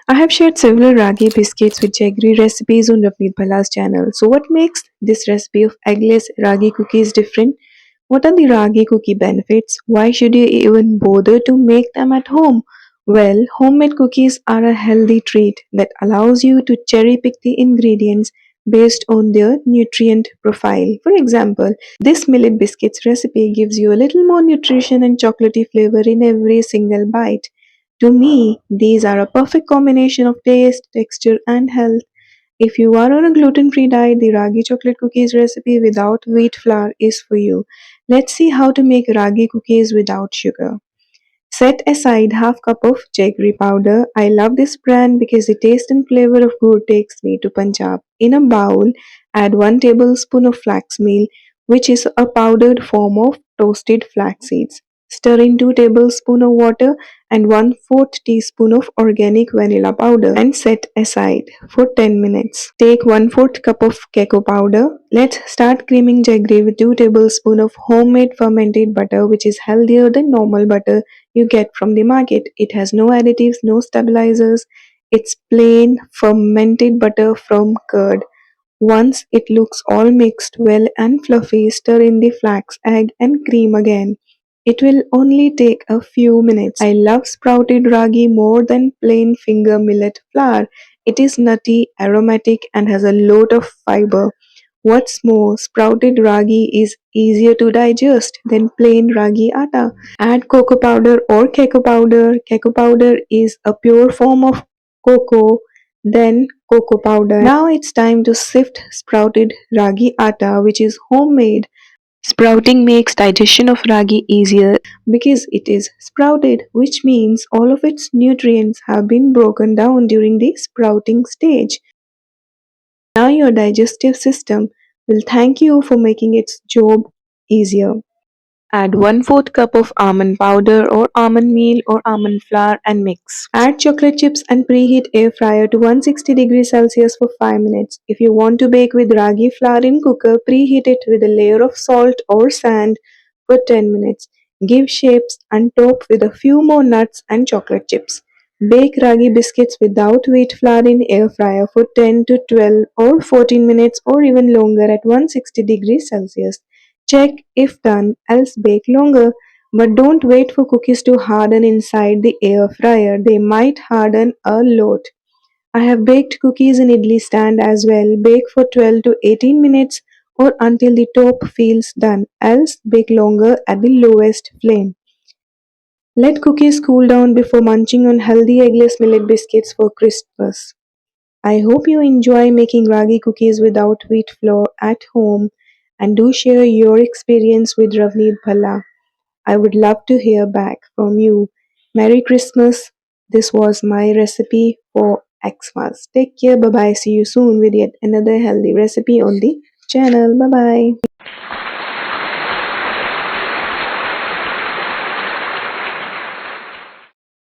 I have shared several ragi biscuits with jaggery recipes on Ravneet Bhalla's channel. So, what makes this recipe of eggless ragi cookies different? What are the ragi cookie benefits? Why should you even bother to make them at home? Well, homemade cookies are a healthy treat that allows you to cherry pick the ingredients based on their nutrient profile. For example, this millet biscuits recipe gives you a little more nutrition and chocolatey flavor in every single bite. To me, these are a perfect combination of taste, texture, and health. If you are on a gluten-free diet, the ragi chocolate cookies recipe without wheat flour is for you. Let's see how to make ragi cookies without sugar. Set aside half cup of jaggery powder. I love this brand because the taste and flavor of gur takes me to Punjab. In a bowl, add 1 tablespoon of flax meal, which is a powdered form of toasted flax seeds. Stir in 2 tablespoons of water and 1/4 teaspoon of organic vanilla powder and set aside for 10 minutes. Take 1/4 cup of cacao powder. Let's start creaming jaggery with 2 tablespoons of homemade fermented butter, which is healthier than normal butter you get from the market. It has no additives, no stabilizers. It's plain fermented butter from curd. Once it looks all mixed well and fluffy, stir in the flax, egg, and cream again. It will only take a few minutes. I love sprouted ragi more than plain finger millet flour. It is nutty, aromatic, and has a lot of fiber. What's more, sprouted ragi is easier to digest than plain ragi atta. Add cocoa powder or cacao powder. Cacao powder is a pure form of cocoa, then cocoa powder. Now it's time to sift sprouted ragi atta, which is homemade. Sprouting makes digestion of ragi easier because it is sprouted, which means all of its nutrients have been broken down during the sprouting stage. Now your digestive system will thank you for making its job easier. Add 1/4 cup of almond powder or almond meal or almond flour and mix. Add chocolate chips and preheat air fryer to 160 degrees Celsius for 5 minutes. If you want to bake with ragi flour in cooker, preheat it with a layer of salt or sand for 10 minutes. Give shapes and top with a few more nuts and chocolate chips. Bake ragi biscuits without wheat flour in air fryer for 10 to 12 or 14 minutes or even longer at 160 degrees Celsius. Check if done, else bake longer. But don't wait for cookies to harden inside the air fryer. They might harden a lot. I have baked cookies in idli stand as well. Bake for 12 to 18 minutes or until the top feels done, else bake longer at the lowest flame. Let cookies cool down before munching on healthy eggless millet biscuits for Christmas. I hope you enjoy making ragi cookies without wheat flour at home and do share your experience with Ravneet Bhalla. I would love to hear back from you. Merry Christmas. This was my recipe for Xmas. Take care. Bye bye. See you soon with yet another healthy recipe on the channel. Bye bye.